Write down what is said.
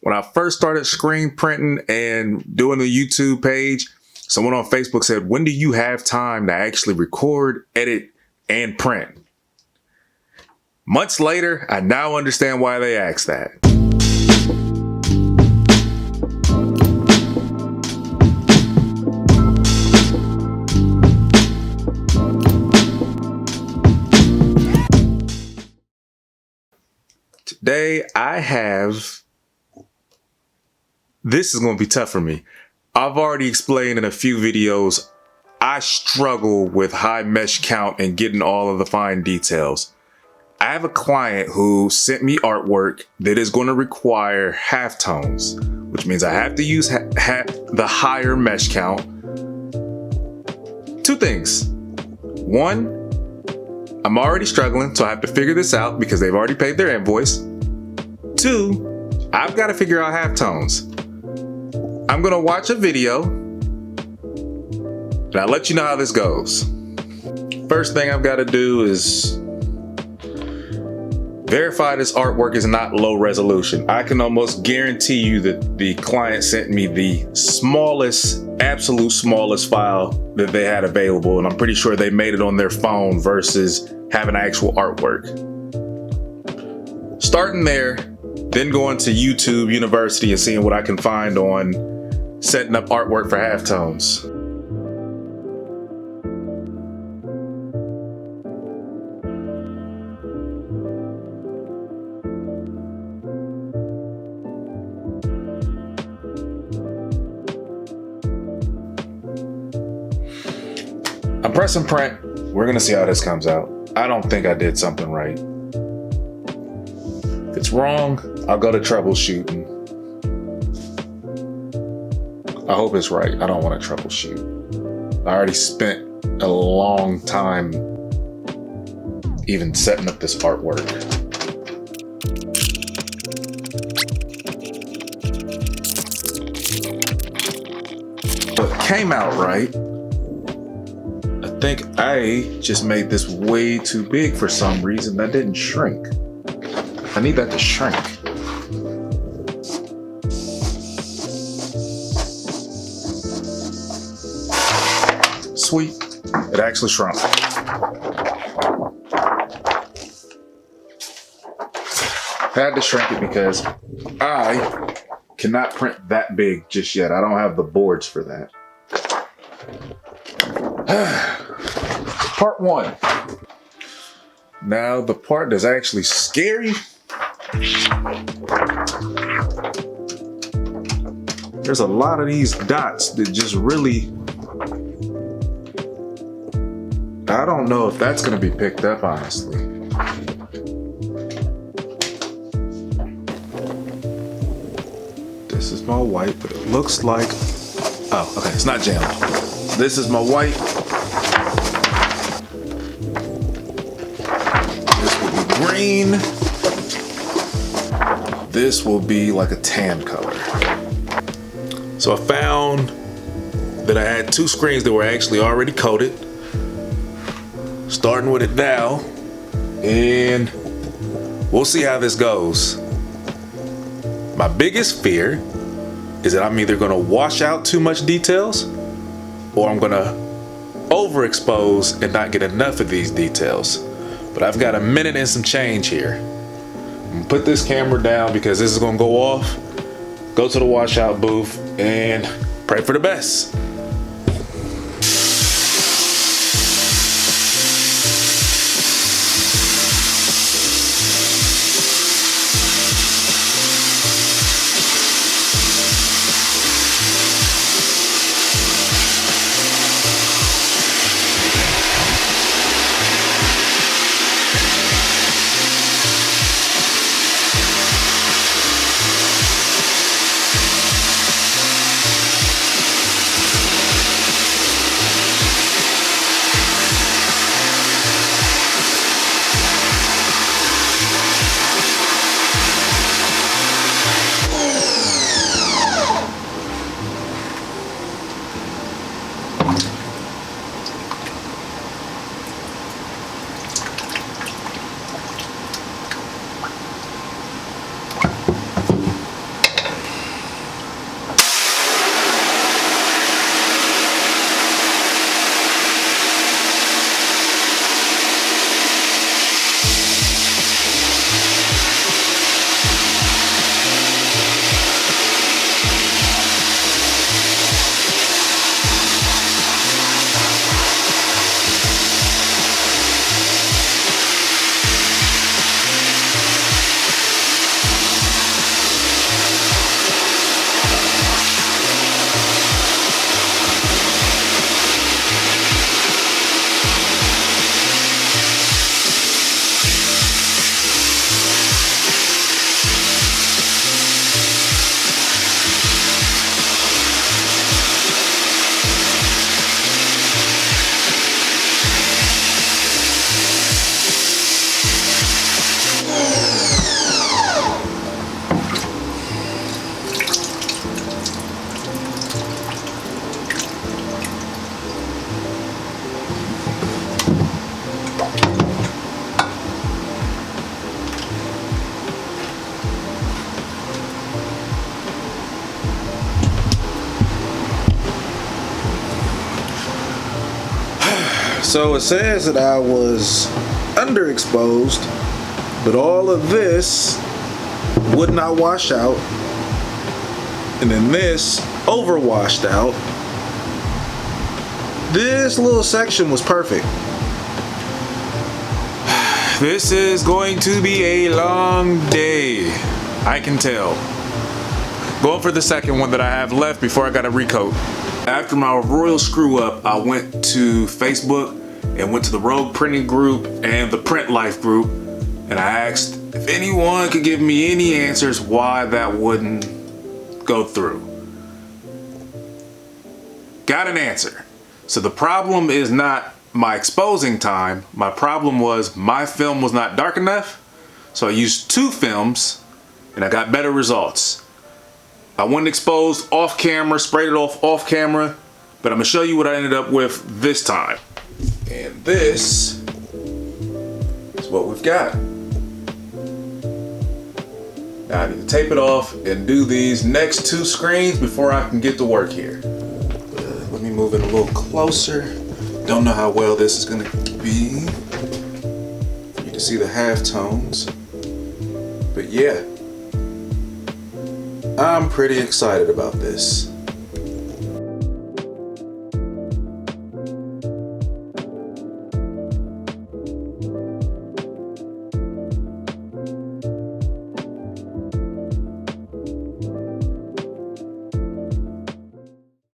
When I first started screen printing and doing the YouTube page, someone on Facebook said, when do you have time to actually record, edit, and print? Months later, I now understand why they asked that. Today, this is going to be tough for me. I've already explained in a few videos, I struggle with high mesh count and getting all of the fine details. I have a client who sent me artwork that is going to require halftones, which means I have to use the higher mesh count. Two things. One, I'm already struggling, so I have to figure this out because they've already paid their invoice. Two, I've got to figure out halftones. I'm going to watch a video and I'll let you know how this goes. First thing I've got to do is verify this artwork is not low resolution. I can almost guarantee you that the client sent me the smallest, absolute smallest file that they had available, and I'm pretty sure they made it on their phone versus having actual artwork. Starting there, then going to YouTube University and seeing what I can find on setting up artwork for halftones. I'm pressing print. We're gonna see how this comes out. I don't think I did something right. If it's wrong, I'll go to troubleshooting. I hope it's right. I don't want to troubleshoot. I already spent a long time even setting up this artwork. But it came out right. I think I just made this way too big for some reason. That didn't shrink. I need that to shrink. Sweet, it actually shrunk. Had to shrink it because I cannot print that big just yet. I don't have the boards for that. Part one. Now the part that's actually scary. There's a lot of these dots that just really, I don't know if that's gonna be picked up, honestly. This is my white, but it looks like, oh, okay, it's not jammed. This is my white. This will be green. This will be like a tan color. So I found that I had two screens that were actually already coated. Starting with it now, and we'll see how this goes. My biggest fear is that I'm either gonna wash out too much details or I'm gonna overexpose and not get enough of these details. But I've got a minute and some change here. I'm gonna put this camera down because this is gonna go off, go to the washout booth, and pray for the best. So it says that I was underexposed, but all of this would not wash out. And then this overwashed out. This little section was perfect. This is going to be a long day, I can tell. Going for the second one that I have left before I got a recoat. After my royal screw up, I went to Facebook and went to the Rogue Printing group and the Print Life group, and I asked if anyone could give me any answers why that wouldn't go through. Got an answer. So the problem is not my exposing time. My problem was my film was not dark enough. So I used 2 films and I got better results. I went exposed off camera, sprayed it off camera, but I'm gonna show you what I ended up with this time. And this is what we've got. Now I need to tape it off and do these next 2 screens before I can get to work here. Let me move it a little closer. Don't know how well this is gonna be for you to see the halftones, but yeah, I'm pretty excited about this.